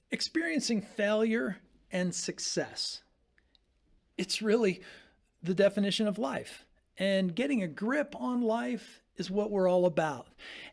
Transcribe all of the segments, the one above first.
Experiencing failure and success. It's really the definition of life. And getting a grip on life is what we're all about.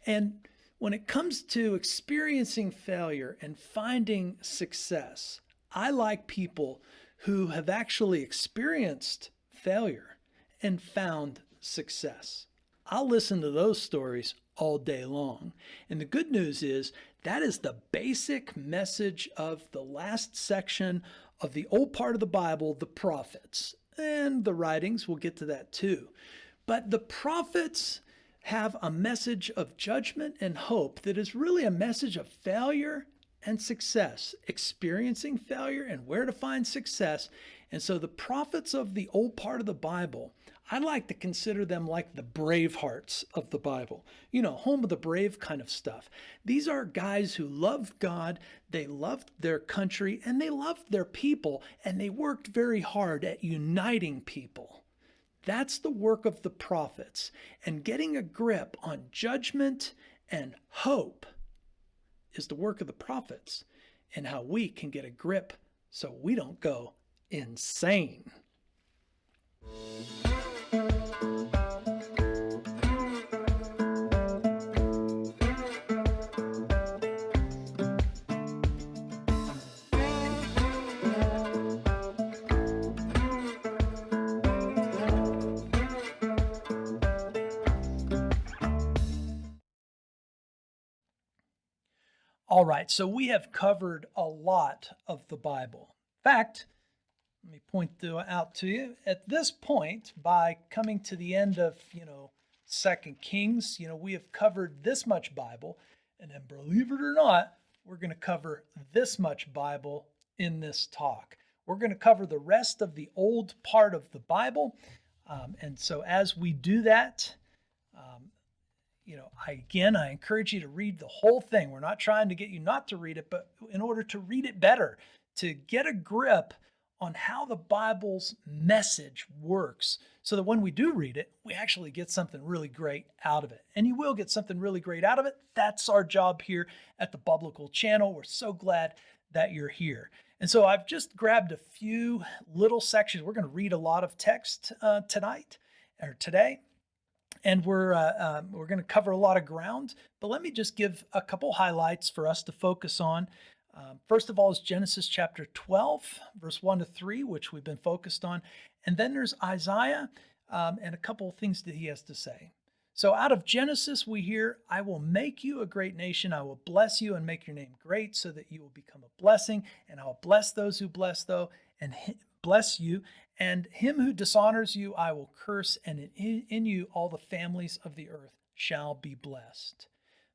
And when it comes to experiencing failure and finding success, I like people who have actually experienced failure and found success. I'll listen to those stories all day long. And the good news is that is the basic message of the last section of the old part of the Bible, the prophets, and the writings. We'll get to that too. But the prophets have a message of judgment and hope that is really a message of failure and success, experiencing failure and where to find success. And so the prophets of the old part of the Bible, I like to consider them like the brave hearts of the Bible, home of the brave kind of stuff. These are guys who loved God, they loved their country, and they loved their people, and they worked very hard at uniting people. That's the work of the prophets. And getting a grip on judgment and hope is the work of the prophets, and how we can get a grip so we don't go insane. All right, so we have covered a lot of the Bible. In fact, let me point out to you, at this point, by coming to the end of, 2 Kings, we have covered this much Bible, and then believe it or not, we're going to cover this much Bible in this talk. We're going to cover the rest of the old part of the Bible, and so as we do that, I encourage you to read the whole thing. We're not trying to get you not to read it, but in order to read it better, to get a grip on how the Bible's message works, so that when we do read it, we actually get something really great out of it. And you will get something really great out of it. That's our job here at the Biblical Channel. We're so glad that you're here. And so I've just grabbed a few little sections. We're going to read a lot of text today. And we're going to cover a lot of ground, but let me just give a couple highlights for us to focus on. First of all is Genesis chapter 12, verse 1 to 3, which we've been focused on. And then there's Isaiah and a couple of things that he has to say. So out of Genesis, we hear, I will make you a great nation. I will bless you and make your name great so that you will become a blessing. And I will bless those who bless you. And him who dishonors you, I will curse, and in you all the families of the earth shall be blessed.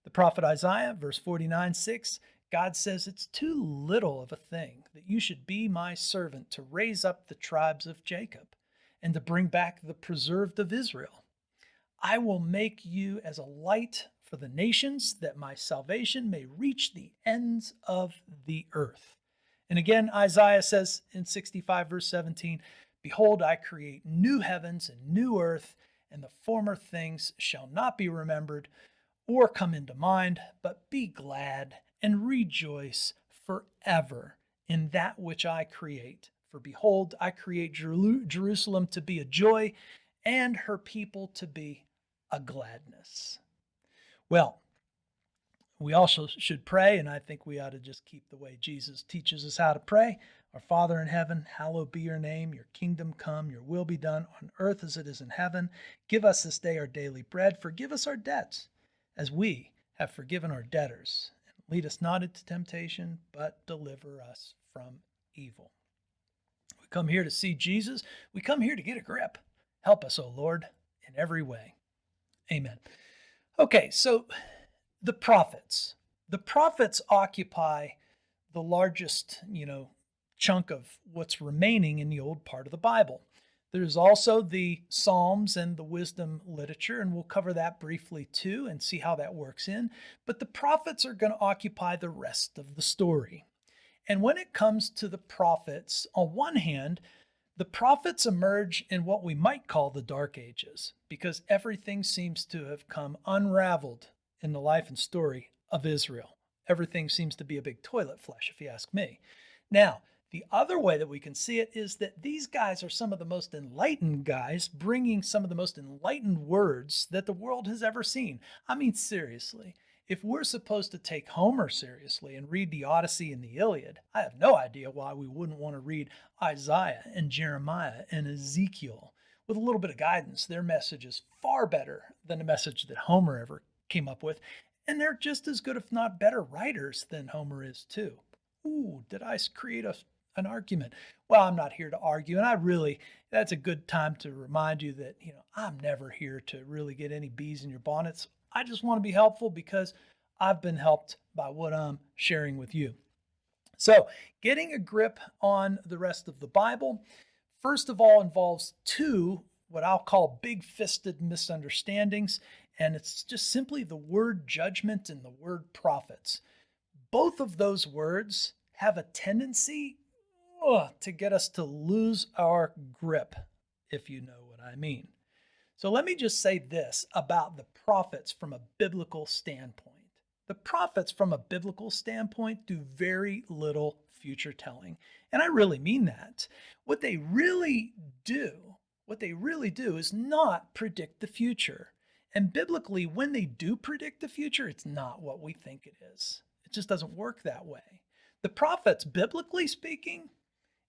The prophet Isaiah, verse 49:6, God says, it's too little of a thing that you should be my servant to raise up the tribes of Jacob and to bring back the preserved of Israel. I will make you as a light for the nations, that my salvation may reach the ends of the earth. And again, Isaiah says in 65, verse 17, behold, I create new heavens and new earth, and the former things shall not be remembered or come into mind, but be glad and rejoice forever in that which I create. For behold, I create Jerusalem to be a joy, and her people to be a gladness. Well, we also should pray, and I think we ought to just keep the way Jesus teaches us how to pray. Our Father in heaven, hallowed be your name. Your kingdom come, your will be done on earth as it is in heaven. Give us this day our daily bread. Forgive us our debts, as we have forgiven our debtors. And lead us not into temptation, but deliver us from evil. We come here to see Jesus. We come here to get a grip. Help us, O Lord, in every way. Amen. Okay, so the prophets. The prophets occupy the largest, chunk of what's remaining in the old part of the Bible. There's also the Psalms and the wisdom literature, and we'll cover that briefly too and see how that works in. But the prophets are going to occupy the rest of the story. And when it comes to the prophets, on one hand, the prophets emerge in what we might call the Dark Ages, because everything seems to have come unraveled in the life and story of Israel. everything seems to be a big toilet flush, if you ask me. Now, the other way that we can see it is that these guys are some of the most enlightened guys, bringing some of the most enlightened words that the world has ever seen. I mean, seriously, if we're supposed to take Homer seriously and read the Odyssey and the Iliad, I have no idea why we wouldn't want to read Isaiah and Jeremiah and Ezekiel. With a little bit of guidance, their message is far better than the message that Homer ever came up with. And they're just as good, if not better, writers than Homer is, too. Ooh, did I create an argument? Well, I'm not here to argue. And that's a good time to remind you that, I'm never here to really get any bees in your bonnets. I just want to be helpful because I've been helped by what I'm sharing with you. So, getting a grip on the rest of the Bible, first of all, involves two, what I'll call big fisted misunderstandings. And it's just simply the word judgment and the word prophets. Both of those words have a tendency to get us to lose our grip, if you know what I mean. So let me just say this about the prophets from a biblical standpoint. The prophets from a biblical standpoint do very little future telling. And I really mean that. What they really do is not predict the future. And biblically, when they do predict the future, it's not what we think it is. It just doesn't work that way. The prophets, biblically speaking,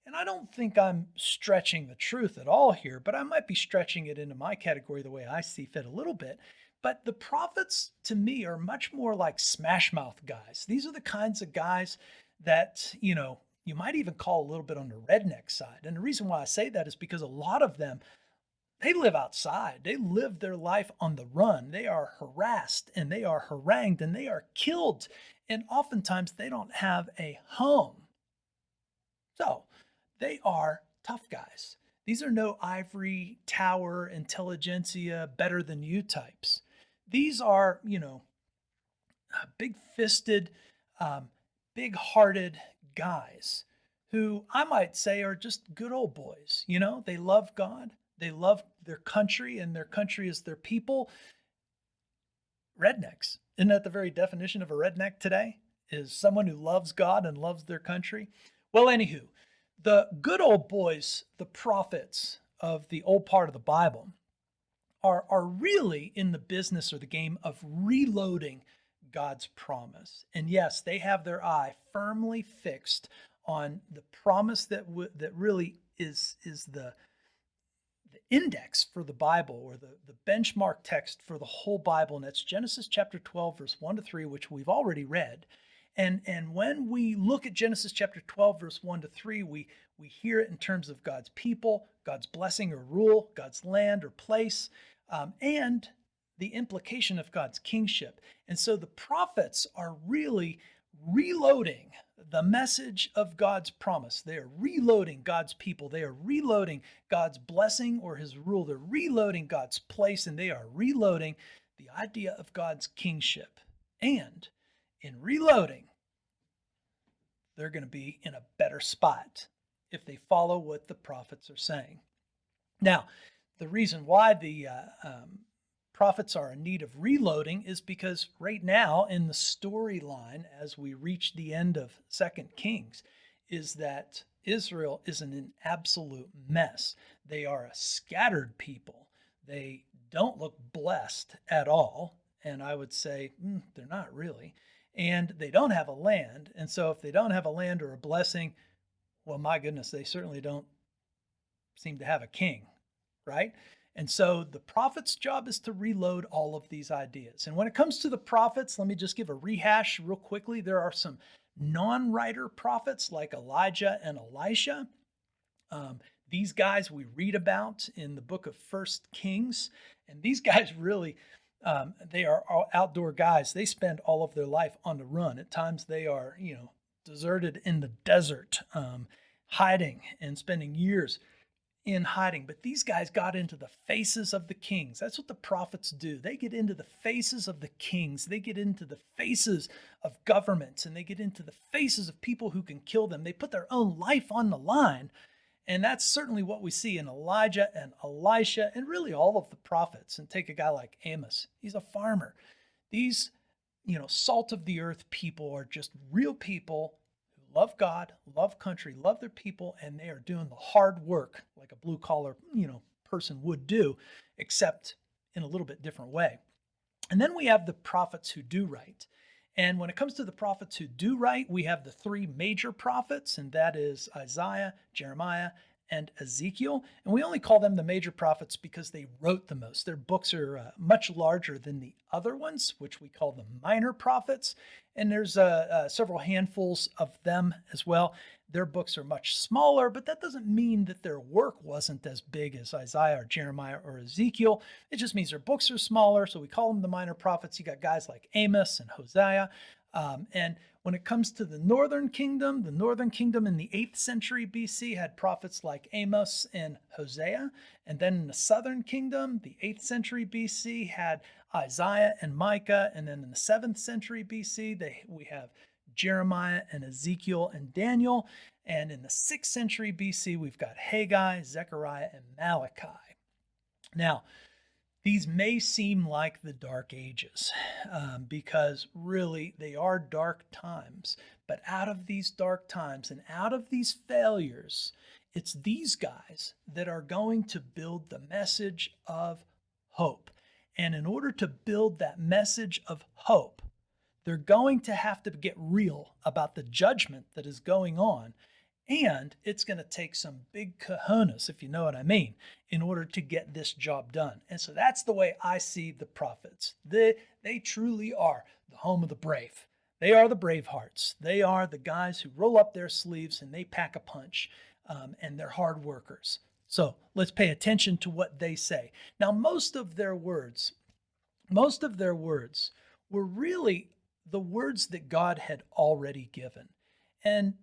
and I don't think I'm stretching the truth at all here, but I might be stretching it into my category the way I see fit a little bit. But the prophets, to me, are much more like smash mouth guys. These are the kinds of guys that, you might even call a little bit on the redneck side. And the reason why I say that is because a lot of them, they live outside. They live their life on the run. They are harassed and they are harangued and they are killed. And oftentimes they don't have a home. So they are tough guys. These are no ivory tower intelligentsia better than you types. These are, big fisted, big hearted guys who I might say are just good old boys. They love God. They love their country, and their country is their people. Rednecks. Isn't that the very definition of a redneck today? Is someone who loves God and loves their country? Well, anywho, the good old boys, the prophets of the old part of the Bible, are really in the business or the game of reloading God's promise. And yes, they have their eye firmly fixed on the promise that really is the index for the Bible, or the benchmark text for the whole Bible, and that's Genesis chapter 12, verse 1 to 3, which we've already read. And when we look at Genesis chapter 12, verse 1 to 3, we hear it in terms of God's people, God's blessing or rule, God's land or place, and the implication of God's kingship. And so the prophets are really reloading the message of God's promise. They are reloading God's people. They are reloading God's blessing or his rule. They're reloading God's place, and they are reloading the idea of God's kingship. And in reloading, they're going to be in a better spot if they follow what the prophets are saying. Now, the reason why the prophets are in need of reloading is because right now in the storyline, as we reach the end of 2 Kings, is that Israel is in an absolute mess. They are a scattered people. They don't look blessed at all. And I would say they're not really. And they don't have a land. And so if they don't have a land or a blessing, well, my goodness, they certainly don't seem to have a king, right? And so the prophet's job is to reload all of these ideas. And when it comes to the prophets, let me just give a rehash real quickly. There are some non-writer prophets like Elijah and Elisha. These guys we read about in the book of 1 Kings. And these guys really, they are outdoor guys. They spend all of their life on the run. At times they are, deserted in the desert, hiding and spending years in hiding. But these guys got into the faces of the kings. That's what the prophets do. They get into the faces of the kings. They get into the faces of governments, and they get into the faces of people who can kill them. They put their own life on the line. And that's certainly what we see in Elijah and Elisha and really all of the prophets. And take a guy like Amos. He's a farmer. These salt of the earth people are just real people who love God, love country, love their people, and they are doing the hard work like a blue collar, person would do, except in a little bit different way. And then we have the prophets who do right. And when it comes to the prophets who do right, we have the three major prophets, and that is Isaiah, Jeremiah, and Ezekiel. And we only call them the major prophets because they wrote the most. Their books are much larger than the other ones, which we call the minor prophets. And there's several handfuls of them as well. Their books are much smaller, but that doesn't mean that their work wasn't as big as Isaiah or Jeremiah or Ezekiel. It just means their books are smaller, so we call them the minor prophets. You got guys like Amos and Hosea. And when it comes to the northern kingdom in the 8th century BC had prophets like Amos and Hosea. And then in the southern kingdom, the 8th century BC had Isaiah and Micah. And then in the 7th century BC, we have Jeremiah and Ezekiel and Daniel. And in the 6th century BC, we've got Haggai, Zechariah, and Malachi. Now, these may seem like the dark ages because really they are dark times. But out of these dark times and out of these failures, it's these guys that are going to build the message of hope. And in order to build that message of hope, they're going to have to get real about the judgment that is going on. And it's going to take some big cojones, if you know what I mean, in order to get this job done. And so that's the way I see the prophets. They truly are the home of the brave. They are the brave hearts. They are the guys who roll up their sleeves and they pack a punch, and they're hard workers. So let's pay attention to what they say. Now, most of their words were really the words that God had already given. And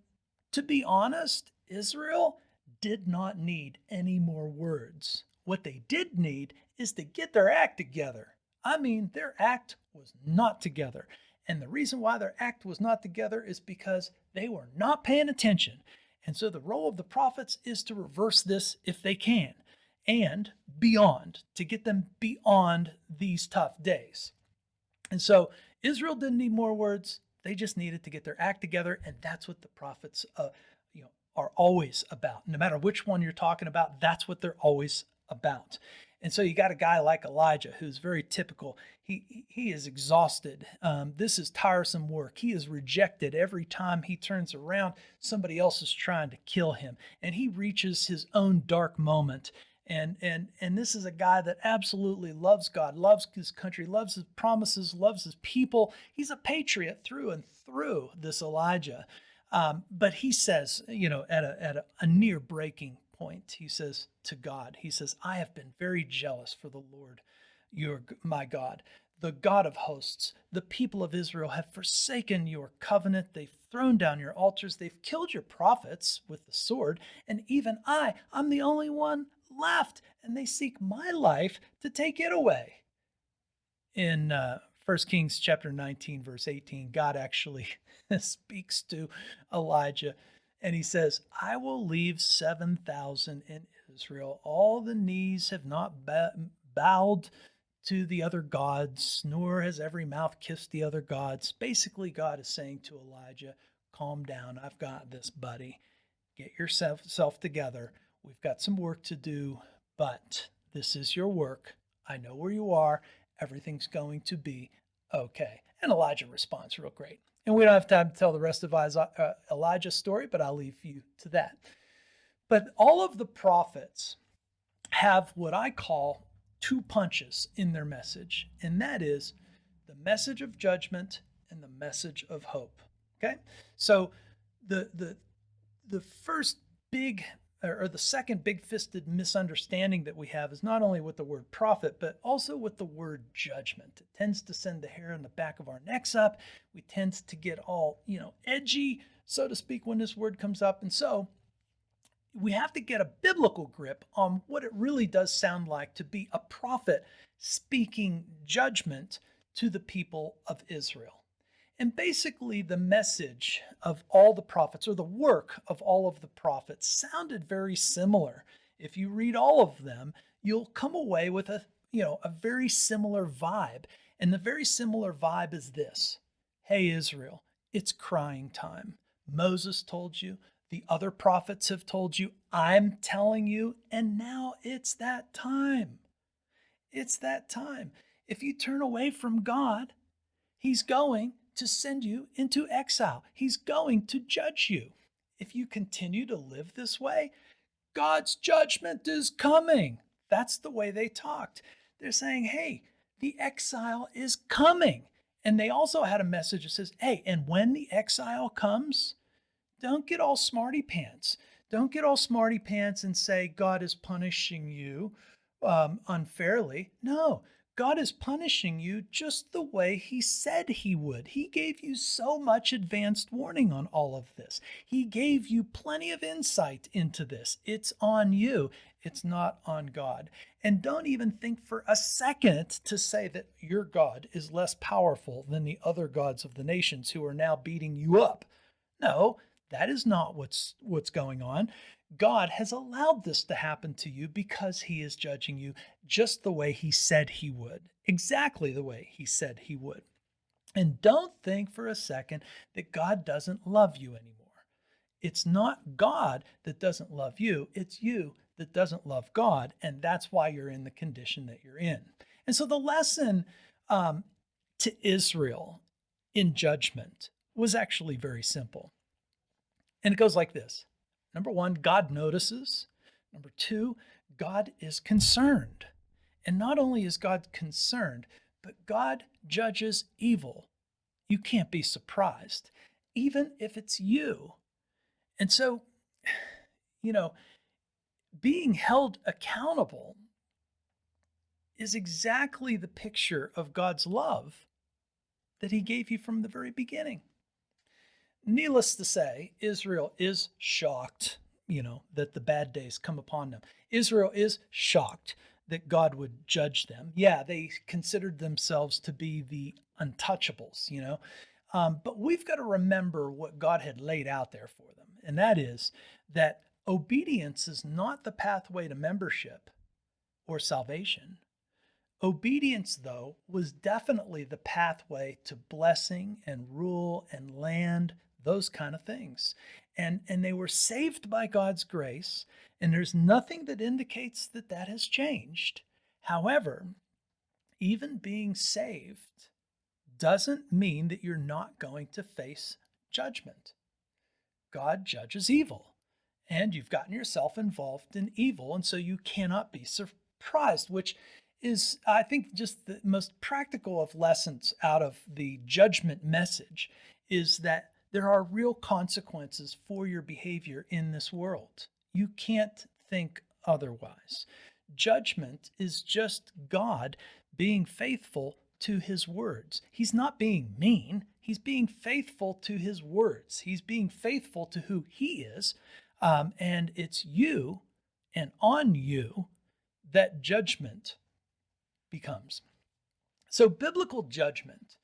to be honest, Israel did not need any more words. What they did need is to get their act together. I mean, their act was not together. And the reason why their act was not together is because they were not paying attention. And so the role of the prophets is to reverse this if they can, and beyond, to get them beyond these tough days. And so Israel didn't need more words. They just needed to get their act together, and that's what the prophets are always about. No matter which one you're talking about, that's what they're always about. And so you got a guy like Elijah who's very typical. He is exhausted. This is tiresome work. He is rejected every time he turns around. Somebody else is trying to kill him, and he reaches his own dark moment. And this is a guy that absolutely loves God, loves his country, loves his promises, loves his people. He's a patriot through and through, this Elijah. But he says, at a near breaking point, he says to God, he says, I have been very jealous for the Lord, my God, the God of hosts. The people of Israel have forsaken your covenant. They've thrown down your altars. They've killed your prophets with the sword. And even I'm the only one left, and they seek my life to take it away. In 1 Kings chapter 19, verse 18, God actually speaks to Elijah, and he says, I will leave 7,000 in Israel. All the knees have not bowed to the other gods, nor has every mouth kissed the other gods. Basically, God is saying to Elijah, calm down. I've got this, buddy. Get yourself together. We've got some work to do, but this is your work. I know where you are. Everything's going to be okay. And Elijah responds real great. And we don't have time to tell the rest of Elijah's story, but I'll leave you to that. But all of the prophets have what I call two punches in their message, and that is the message of judgment and the message of hope. Okay? So the first big, or the second big-fisted misunderstanding that we have is not only with the word prophet, but also with the word judgment. It tends to send the hair on the back of our necks up. We tend to get all, edgy, so to speak, when this word comes up. And so we have to get a biblical grip on what it really does sound like to be a prophet speaking judgment to the people of Israel. And basically, the message of all the prophets, or the work of all of the prophets, sounded very similar. If you read all of them, you'll come away with a very similar vibe. And the very similar vibe is this: Hey, Israel, it's crying time. Moses told you, the other prophets have told you, I'm telling you, and now it's that time. It's that time. If you turn away from God, He's going to send you into exile. He's going to judge you. If you continue to live this way, God's judgment is coming. That's the way they talked. They're saying, hey, the exile is coming. And they also had a message that says, hey, and when the exile comes, don't get all smarty pants. Don't get all smarty pants and say God is punishing you unfairly. No, God is punishing you just the way He said He would. He gave you so much advanced warning on all of this. He gave you plenty of insight into this. It's on you. It's not on God. And don't even think for a second to say that your God is less powerful than the other gods of the nations who are now beating you up. No, that is not what's going on. God has allowed this to happen to you because He is judging you just the way He said He would, exactly the way He said He would. And don't think for a second that God doesn't love you anymore. It's not God that doesn't love you, it's you that doesn't love God, and that's why you're in the condition that you're in. And so the lesson to Israel in judgment was actually very simple. And it goes like this. Number one, God notices. Number two, God is concerned. And not only is God concerned, but God judges evil. You can't be surprised, even if it's you. And so, being held accountable is exactly the picture of God's love that He gave you from the very beginning. Needless to say, Israel is shocked, that the bad days come upon them. Israel is shocked that God would judge them. Yeah, they considered themselves to be the untouchables, but we've got to remember what God had laid out there for them. And that is that obedience is not the pathway to membership or salvation. Obedience, though, was definitely the pathway to blessing and rule and land, those kind of things. And they were saved by God's grace, and there's nothing that indicates that that has changed. However, even being saved doesn't mean that you're not going to face judgment. God judges evil, and you've gotten yourself involved in evil, and so you cannot be surprised, which is, I think, just the most practical of lessons out of the judgment message is that there are real consequences for your behavior in this world. You can't think otherwise. Judgment is just God being faithful to His words. He's not being mean. He's being faithful to His words. He's being faithful to who He is. And it's you and on you that judgment becomes. So biblical judgment,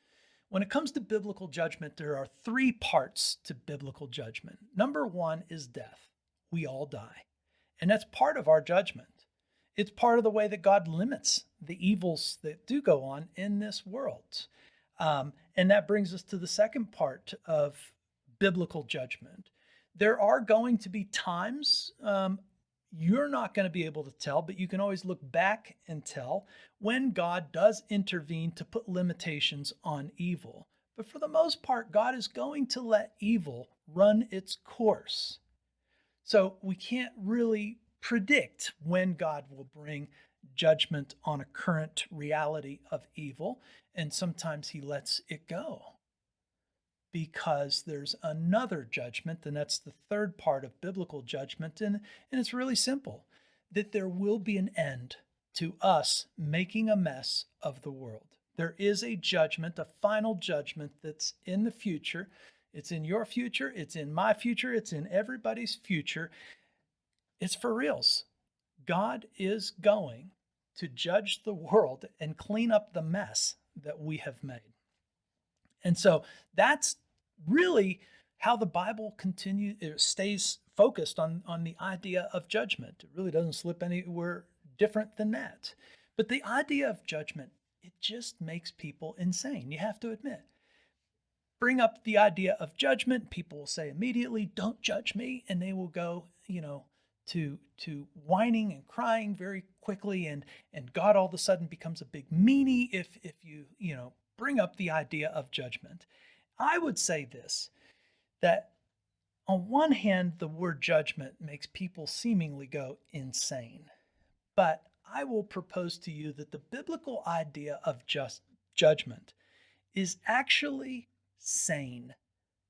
when it comes to biblical judgment, there are three parts to biblical judgment. Number one is death. We all die. And that's part of our judgment. It's part of the way that God limits the evils that do go on in this world. And that brings us to the second part of biblical judgment. There are going to be times you're not going to be able to tell, but you can always look back and tell when God does intervene to put limitations on evil. But for the most part, God is going to let evil run its course. So we can't really predict when God will bring judgment on a current reality of evil, and sometimes He lets it go because there's another judgment, and that's the third part of biblical judgment, and it's really simple, that there will be an end to us making a mess of the world. There is a judgment, a final judgment that's in the future. It's in your future, it's in my future, it's in everybody's future. It's for reals. God is going to judge the world and clean up the mess that we have made. And so that's really how the Bible stays focused on the idea of judgment. It really doesn't slip anywhere different than that. But the idea of judgment it just makes people insane. You have to admit. Bring up the idea of judgment, people will say immediately, "Don't judge me," and they will go, to whining and crying very quickly, and God all of a sudden becomes a big meanie if you bring up the idea of judgment. I would say this, that on one hand, the word judgment makes people seemingly go insane. But I will propose to you that the biblical idea of just judgment is actually sane.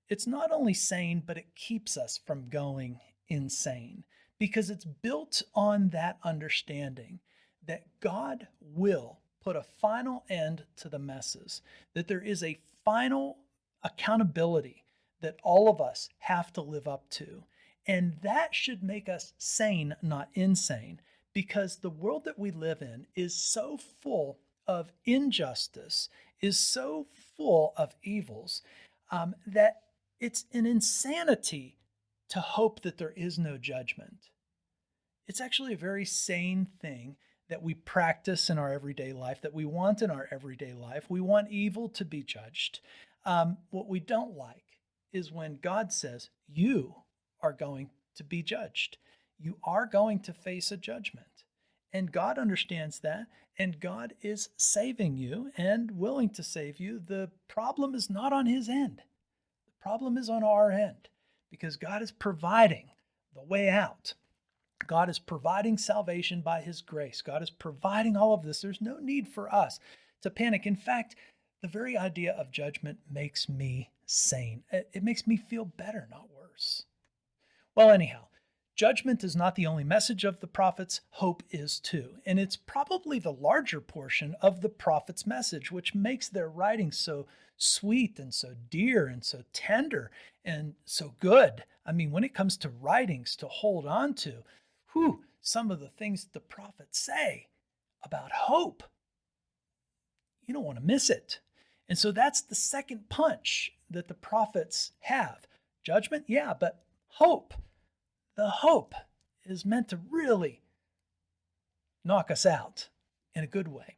It's not only sane, but it keeps us from going insane because it's built on that understanding that God will put a final end to the messes, that there is a final accountability that all of us have to live up to. And that should make us sane, not insane, because the world that we live in is so full of injustice, is so full of evils, that it's an insanity to hope that there is no judgment. It's actually a very sane thing that we practice in our everyday life, that we want in our everyday life. We want evil to be judged. What we don't like is when God says, you are going to be judged. You are going to face a judgment. And God understands that, and God is saving you and willing to save you. The problem is not on his end. The problem is on our end because God is providing the way out. God is providing salvation by his grace. God is providing all of this. There's no need for us to panic. In fact, the very idea of judgment makes me sane. It makes me feel better, not worse. Well, anyhow, judgment is not the only message of the prophets. Hope is too. And it's probably the larger portion of the prophet's message, which makes their writing so sweet and so dear and so tender and so good. I mean, when it comes to writings to hold on to, some of the things the prophets say about hope, you don't want to miss it. And so that's the second punch that the prophets have. Judgment, yeah, but hope. The hope is meant to really knock us out in a good way.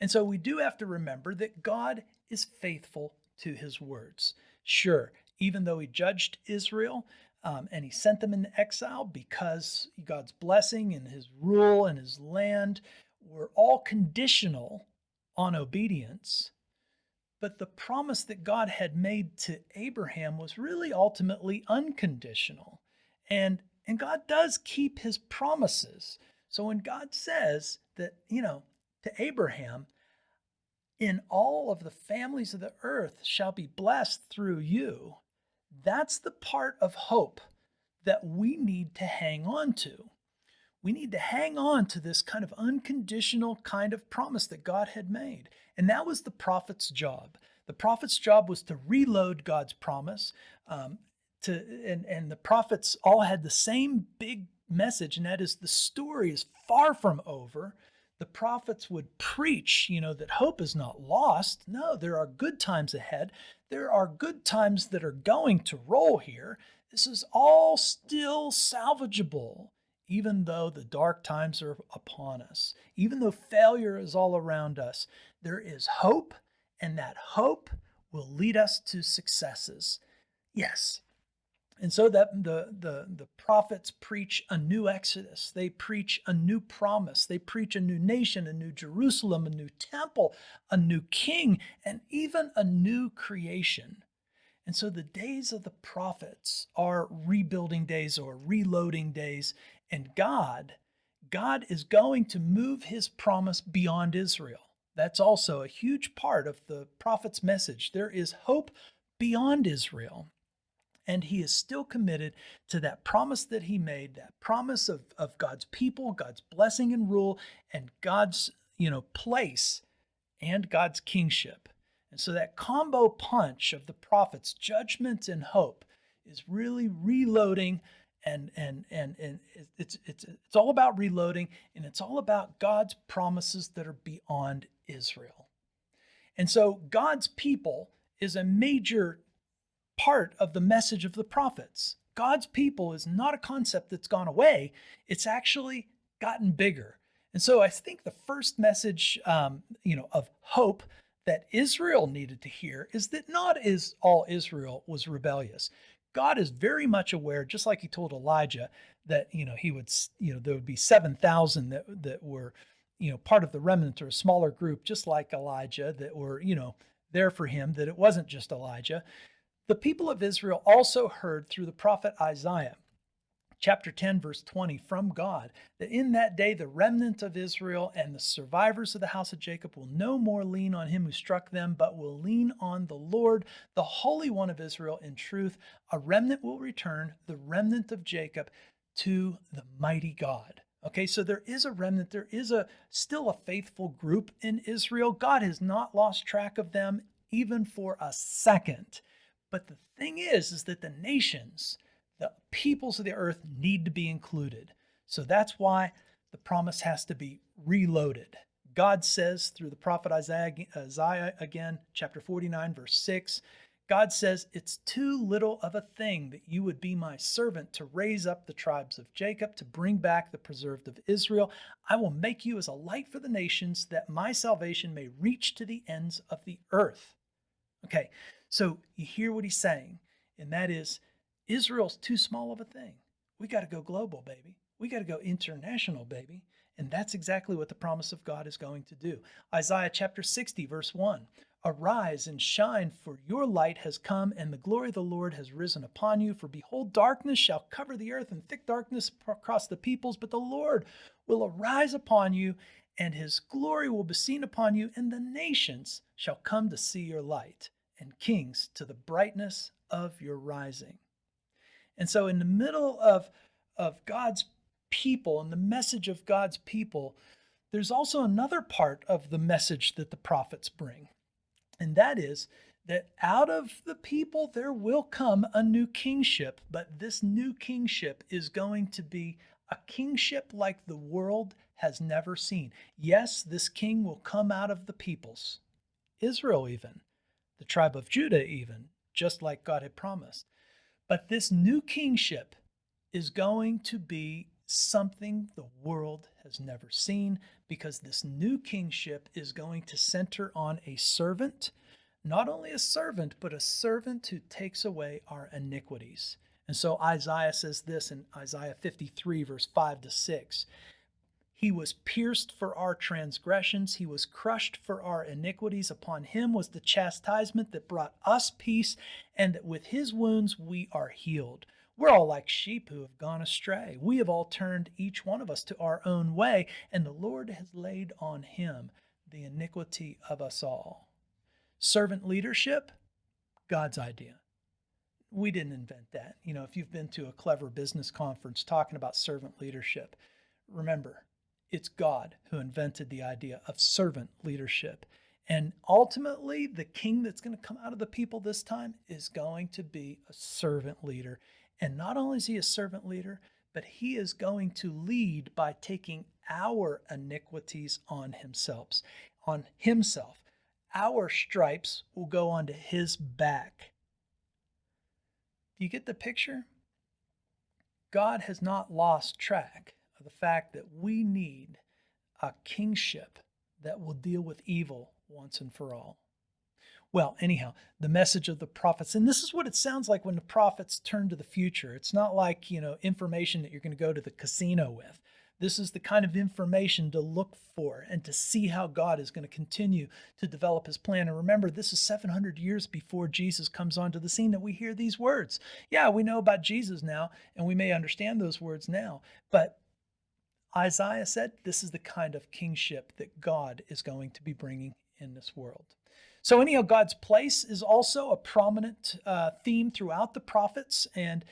And so we do have to remember that God is faithful to his words. Sure, even though he judged Israel and he sent them into exile because God's blessing and his rule and his land were all conditional on obedience. But the promise that God had made to Abraham was really ultimately unconditional. And God does keep his promises. So when God says that, to Abraham, in all of the families of the earth shall be blessed through you, that's the part of hope that we need to hang on to. We need to hang on to this kind of unconditional kind of promise that God had made. And that was the prophet's job. The prophet's job was to reload God's promise. And the prophets all had the same big message, and that is the story is far from over. The prophets would preach, that hope is not lost. No, there are good times ahead. There are good times that are going to roll here. This is all still salvageable, even though the dark times are upon us. Even though failure is all around us, there is hope, and that hope will lead us to successes. Yes. And so that the prophets preach a new Exodus. They preach a new promise. They preach a new nation, a new Jerusalem, a new temple, a new king, and even a new creation. And so the days of the prophets are rebuilding days or reloading days. And God is going to move his promise beyond Israel. That's also a huge part of the prophet's message. There is hope beyond Israel. And he is still committed to that promise that he made, that promise of God's people, God's blessing and rule, and God's place and God's kingship. And so that combo punch of the prophets, judgment and hope, is really reloading, and it's all about reloading, and it's all about God's promises that are beyond Israel. And so God's people is a major part of the message of the prophets. God's people is not a concept that's gone away. It's actually gotten bigger. And so I think the first message, of hope that Israel needed to hear is that not is all Israel was rebellious. God is very much aware, just like he told Elijah, that he would, there would be 7,000 that were, part of the remnant or a smaller group, just like Elijah, that were, there for him. That it wasn't just Elijah. The people of Israel also heard through the prophet Isaiah chapter 10, verse 20, from God, that in that day the remnant of Israel and the survivors of the house of Jacob will no more lean on him who struck them, but will lean on the Lord, the Holy One of Israel. In truth, a remnant will return, the remnant of Jacob, to the mighty God. Okay, so there is a remnant. There is still a faithful group in Israel. God has not lost track of them even for a second. But the thing is that the nations, the peoples of the earth, need to be included. So that's why the promise has to be reloaded. God says through the prophet Isaiah again, chapter 49, verse 6, God says, "It's too little of a thing that you would be my servant to raise up the tribes of Jacob, to bring back the preserved of Israel. I will make you as a light for the nations, that my salvation may reach to the ends of the earth." Okay, so you hear what he's saying, and that is Israel's too small of a thing. We got to go global, baby. We got to go international, baby. And that's exactly what the promise of God is going to do. Isaiah chapter 60, verse 1. Arise and shine, for your light has come, and the glory of the Lord has risen upon you. For behold, darkness shall cover the earth, and thick darkness across the peoples. But the Lord will arise upon you, and his glory will be seen upon you, and the nations shall come to see your light, and kings to the brightness of your rising. And so in the middle of God's people and the message of God's people, there's also another part of the message that the prophets bring. And that is that out of the people there will come a new kingship, but this new kingship is going to be a kingship like the world has never seen. Yes, this king will come out of the peoples, Israel even, the tribe of Judah even, just like God had promised. But this new kingship is going to be something the world has never seen, because this new kingship is going to center on a servant, not only a servant, but a servant who takes away our iniquities. And so Isaiah says this in Isaiah 53, verse 5 to 6. He was pierced for our transgressions. He was crushed for our iniquities. Upon him was the chastisement that brought us peace, and that with his wounds we are healed. We're all like sheep who have gone astray. We have all turned each one of us to our own way, and the Lord has laid on him the iniquity of us all. Servant leadership, God's idea. We didn't invent that. If you've been to a clever business conference talking about servant leadership, remember, it's God who invented the idea of servant leadership. And ultimately, the king that's going to come out of the people this time is going to be a servant leader. And not only is he a servant leader, but he is going to lead by taking our iniquities on himself. Our stripes will go onto his back. Do you get the picture? God has not lost track of the fact that we need a kingship that will deal with evil once and for all. Well, anyhow, the message of the prophets, and this is what it sounds like when the prophets turn to the future. It's not like, information that you're going to go to the casino with. This is the kind of information to look for and to see how God is going to continue to develop his plan. And remember, this is 700 years before Jesus comes onto the scene that we hear these words. Yeah, we know about Jesus now, and we may understand those words now, but Isaiah said this is the kind of kingship that God is going to be bringing in this world. So anyhow, God's place is also a prominent theme throughout the prophets, and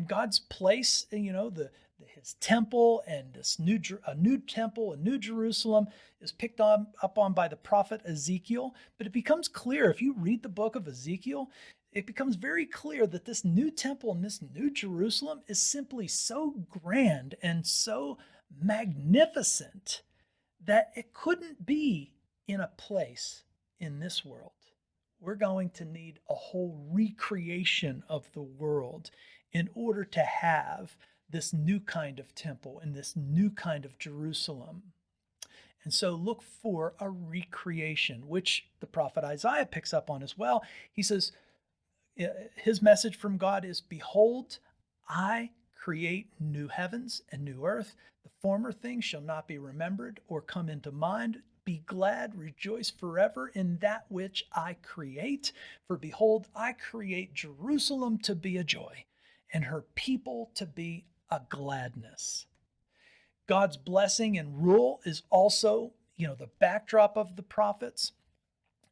God's place, his temple and this new temple, a new Jerusalem, is picked up on by the prophet Ezekiel. But it becomes clear if you read the book of Ezekiel, it becomes very clear that this new temple and this new Jerusalem is simply so grand and so magnificent that it couldn't be in a place in this world. We're going to need a whole recreation of the world in order to have this new kind of temple and this new kind of Jerusalem. And so look for a recreation, which the prophet Isaiah picks up on as well. He says, his message from God is, behold, I create new heavens and new earth. The former things shall not be remembered or come into mind. Be glad, rejoice forever in that which I create. For behold, I create Jerusalem to be a joy, and her people to be a gladness. God's blessing and rule is also, the backdrop of the prophets.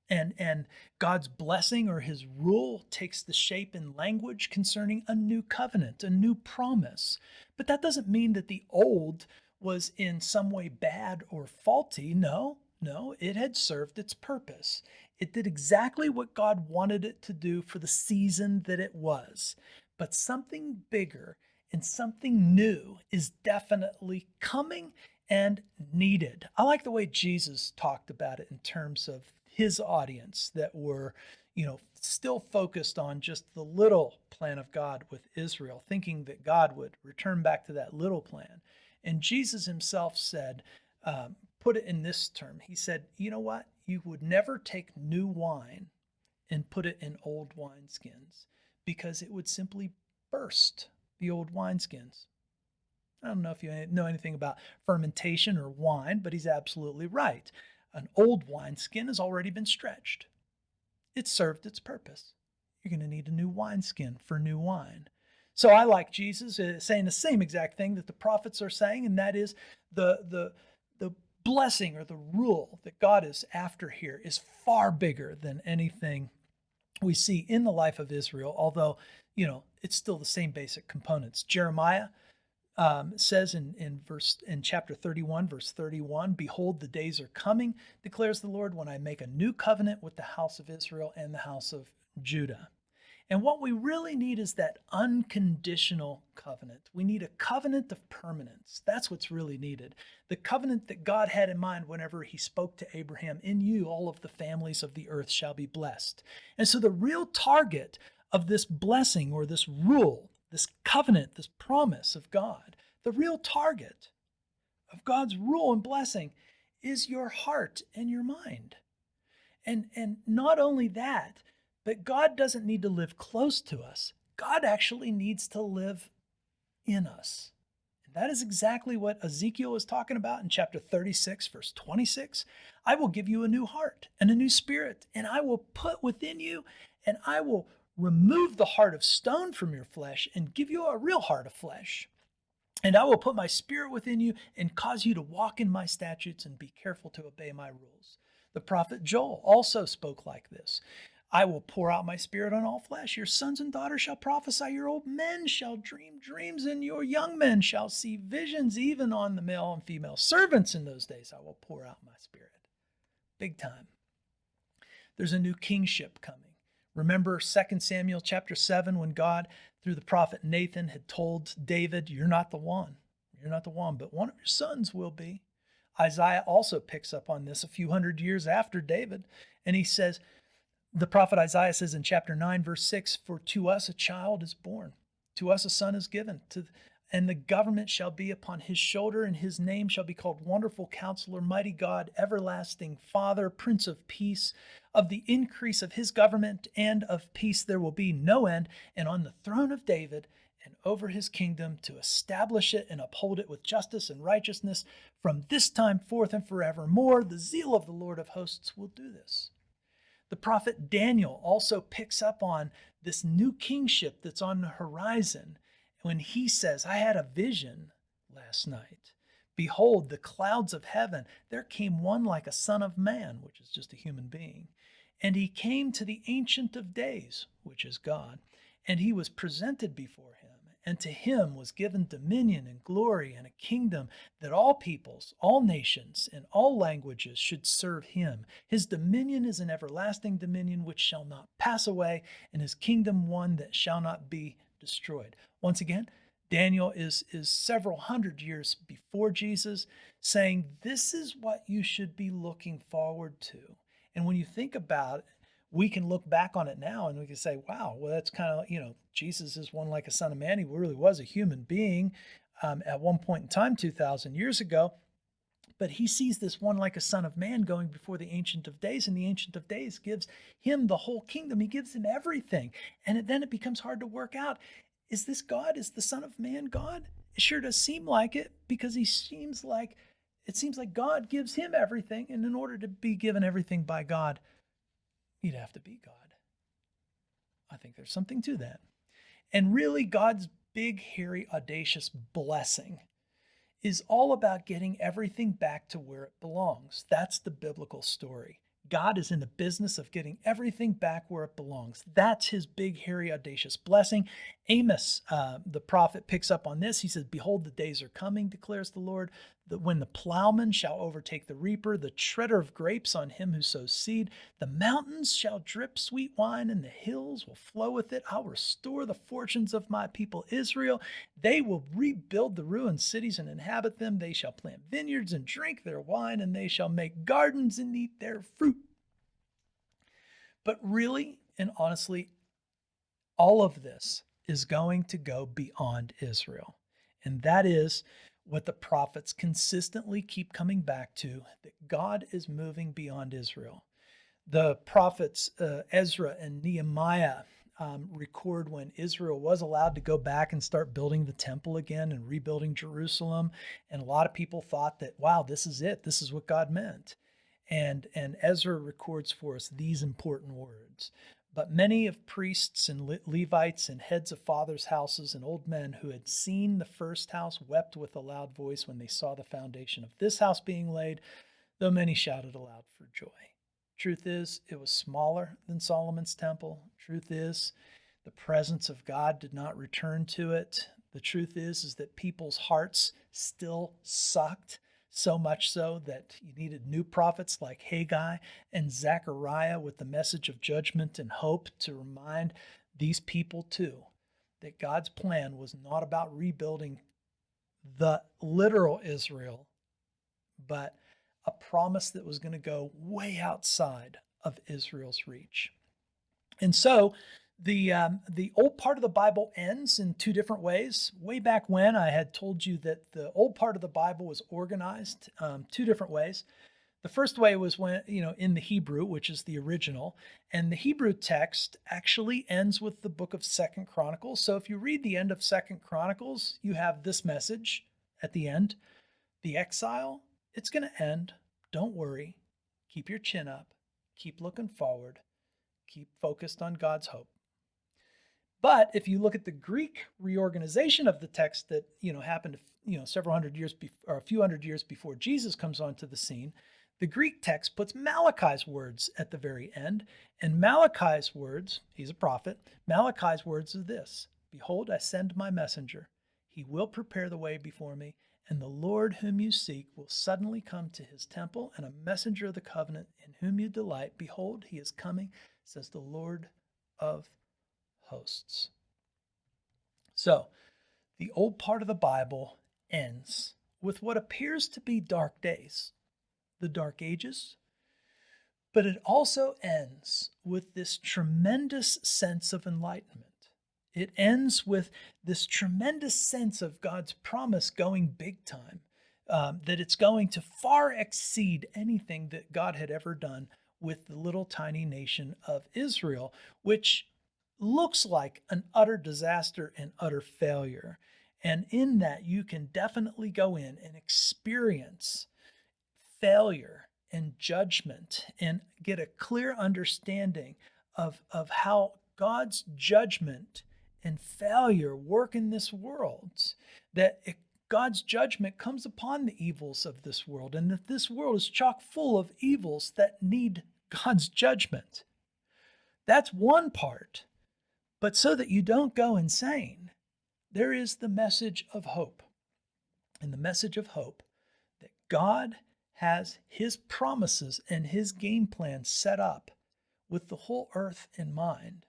And God's blessing or his rule takes the shape in language concerning a new covenant, a new promise. But that doesn't mean that the old was in some way bad or faulty. No, it had served its purpose. It did exactly what God wanted it to do for the season that it was. But something bigger and something new is definitely coming and needed. I like the way Jesus talked about it in terms of his audience that were, still focused on just the little plan of God with Israel, thinking that God would return back to that little plan. And Jesus himself said, put it in this term. He said, you know what? You would never take new wine and put it in old wineskins because it would simply burst the old wineskins. I don't know if you know anything about fermentation or wine, but he's absolutely right. An old wineskin has already been stretched. It served its purpose. You're going to need a new wineskin for new wine. So I like Jesus saying the same exact thing that the prophets are saying, and that is the blessing or the rule that God is after here is far bigger than anything we see in the life of Israel, although, it's still the same basic components. Jeremiah says in chapter 31, verse 31, behold, the days are coming, declares the Lord, when I make a new covenant with the house of Israel and the house of Judah. And what we really need is that unconditional covenant. We need a covenant of permanence. That's what's really needed. The covenant that God had in mind whenever he spoke to Abraham, in you all of the families of the earth shall be blessed. And so the real target of this blessing or this rule, this covenant, this promise of God, the real target of God's rule and blessing is your heart and your mind. And not only that, but God doesn't need to live close to us. God actually needs to live in us. And that is exactly what Ezekiel is talking about in chapter 36, verse 26. I will give you a new heart and a new spirit, and I will put within you, and I will remove the heart of stone from your flesh and give you a real heart of flesh. And I will put my spirit within you and cause you to walk in my statutes and be careful to obey my rules. The prophet Joel also spoke like this. I will pour out my spirit on all flesh. Your sons and daughters shall prophesy. Your old men shall dream dreams, and your young men shall see visions. Even on the male and female servants in those days, I will pour out my spirit. Big time. There's a new kingship coming. Remember 2 Samuel chapter 7 when God, through the prophet Nathan, had told David, you're not the one. You're not the one, but one of your sons will be. Isaiah also picks up on this a few hundred years after David, and he says, the prophet Isaiah says in chapter 9, verse 6, for to us a child is born, to us a son is given, and the government shall be upon his shoulder, and his name shall be called Wonderful Counselor, Mighty God, Everlasting Father, Prince of Peace. Of the increase of his government and of peace there will be no end, and on the throne of David and over his kingdom, to establish it and uphold it with justice and righteousness from this time forth and forevermore. The zeal of the Lord of hosts will do this. The prophet Daniel also picks up on this new kingship that's on the horizon when he says, I had a vision last night. Behold, the clouds of heaven, there came one like a son of man, which is just a human being. And he came to the Ancient of Days, which is God, and he was presented before him. And to him was given dominion and glory and a kingdom that all peoples, all nations, and all languages should serve him. His dominion is an everlasting dominion which shall not pass away, and his kingdom one that shall not be destroyed. Once again, Daniel is several hundred years before Jesus, saying this is what you should be looking forward to. And when you think about it, we can look back on it now and we can say, wow, well, that's kind of, Jesus is one like a son of man. He really was a human being at one point in time, 2,000 years ago. but he sees this one like a son of man going before the Ancient of Days, and the Ancient of Days gives him the whole kingdom. He gives him everything. And then it becomes hard to work out. Is this God? Is the Son of Man God? It sure does seem like it, because it seems like God gives him everything. And in order to be given everything by God, you'd have to be God. I think there's something to that. And really, God's big, hairy, audacious blessing is all about getting everything back to where it belongs. That's the biblical story. God is in the business of getting everything back where it belongs. That's his big, hairy, audacious blessing. Amos, the prophet, picks up on this. He says, "Behold, the days are coming, declares the Lord, that when the plowman shall overtake the reaper, the treader of grapes on him who sows seed, the mountains shall drip sweet wine, and the hills will flow with it. I'll restore the fortunes of my people Israel. They will rebuild the ruined cities and inhabit them. They shall plant vineyards and drink their wine, and they shall make gardens and eat their fruit." But really and honestly, all of this is going to go beyond Israel. And that is what the prophets consistently keep coming back to, that God is moving beyond Israel. The prophets Ezra and Nehemiah record when Israel was allowed to go back and start building the temple again and rebuilding Jerusalem. And a lot of people thought that, wow, this is it. This is what God meant. And Ezra records for us these important words. "But many of priests and Levites and heads of fathers' houses and old men who had seen the first house wept with a loud voice when they saw the foundation of this house being laid, though many shouted aloud for joy." Truth is, it was smaller than Solomon's temple. Truth is, the presence of God did not return to it. The truth is that people's hearts still sucked. So much so that you needed new prophets like Haggai and Zechariah with the message of judgment and hope to remind these people too that God's plan was not about rebuilding the literal Israel, but a promise that was going to go way outside of Israel's reach. And so the old part of the Bible ends in two different ways. Way back when, I had told you that the old part of the Bible was organized two different ways. The first way was when, in the Hebrew, which is the original, and the Hebrew text actually ends with the book of Second Chronicles. So if you read the end of Second Chronicles, you have this message at the end: the exile, it's going to end. Don't worry. Keep your chin up. Keep looking forward. Keep focused on God's hope. But if you look at the Greek reorganization of the text that happened several hundred years or a few hundred years before Jesus comes onto the scene, the Greek text puts Malachi's words at the very end. And Malachi's words, he's a prophet, Malachi's words are this: "Behold, I send my messenger. He will prepare the way before me, and the Lord whom you seek will suddenly come to his temple, and a messenger of the covenant in whom you delight. Behold, he is coming, says the Lord of hosts." So, the old part of the Bible ends with what appears to be dark days, the Dark Ages, but it also ends with this tremendous sense of enlightenment. It ends with this tremendous sense of God's promise going big time, that it's going to far exceed anything that God had ever done with the little tiny nation of Israel, which looks like an utter disaster and utter failure. And in that, you can definitely go in and experience failure and judgment and get a clear understanding of how God's judgment and failure work in this world, that God's judgment comes upon the evils of this world, and that this world is chock full of evils that need God's judgment. That's one part. But so that you don't go insane, there is the message of hope. And the message of hope that God has his promises and his game plan set up with the whole earth in mind.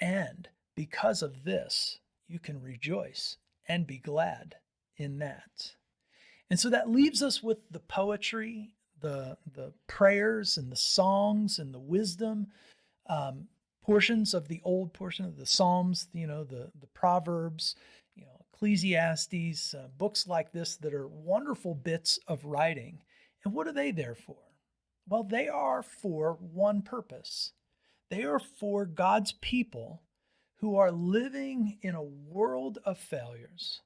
And because of this, you can rejoice and be glad in that. And so that leaves us with the poetry, the prayers and the songs and the wisdom, portions of the old portion of the Psalms, the Proverbs, Ecclesiastes, books like this that are wonderful bits of writing. And what are they there for? Well, they are for one purpose. They are for God's people who are living in a world of failures,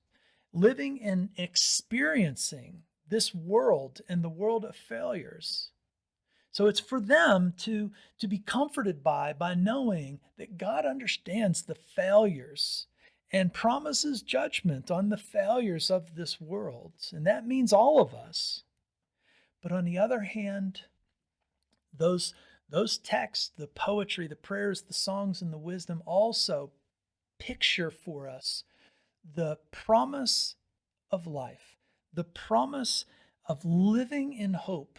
living and experiencing this world and the world of failures. So it's for them to be comforted by knowing that God understands the failures and promises judgment on the failures of this world. And that means all of us. But on the other hand, those those texts, the poetry, the prayers, the songs, and the wisdom also picture for us the promise of life, the promise of living in hope,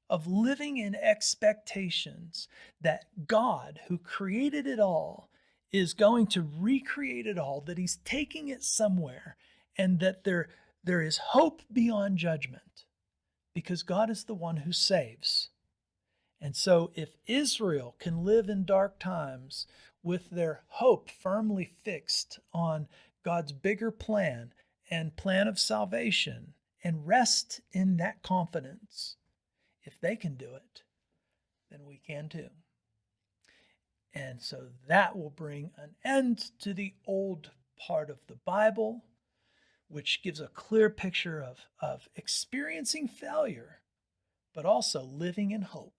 of living in expectations that God, who created it all, is going to recreate it all, that He's taking it somewhere, and that there is hope beyond judgment because God is the one who saves. And so, if Israel can live in dark times with their hope firmly fixed on God's bigger plan and plan of salvation and rest in that confidence, if they can do it, then we can too. And so that will bring an end to the old part of the Bible, which gives a clear picture of experiencing failure, but also living in hope.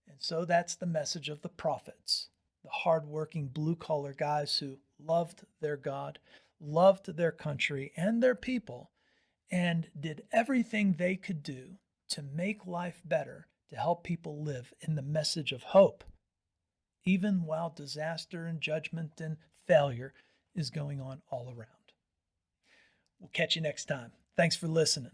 And so that's the message of the prophets, the hardworking blue-collar guys who loved their God, loved their country and their people, and did everything they could do to make life better, to help people live in the message of hope, even while disaster and judgment and failure is going on all around. We'll catch you next time. Thanks for listening.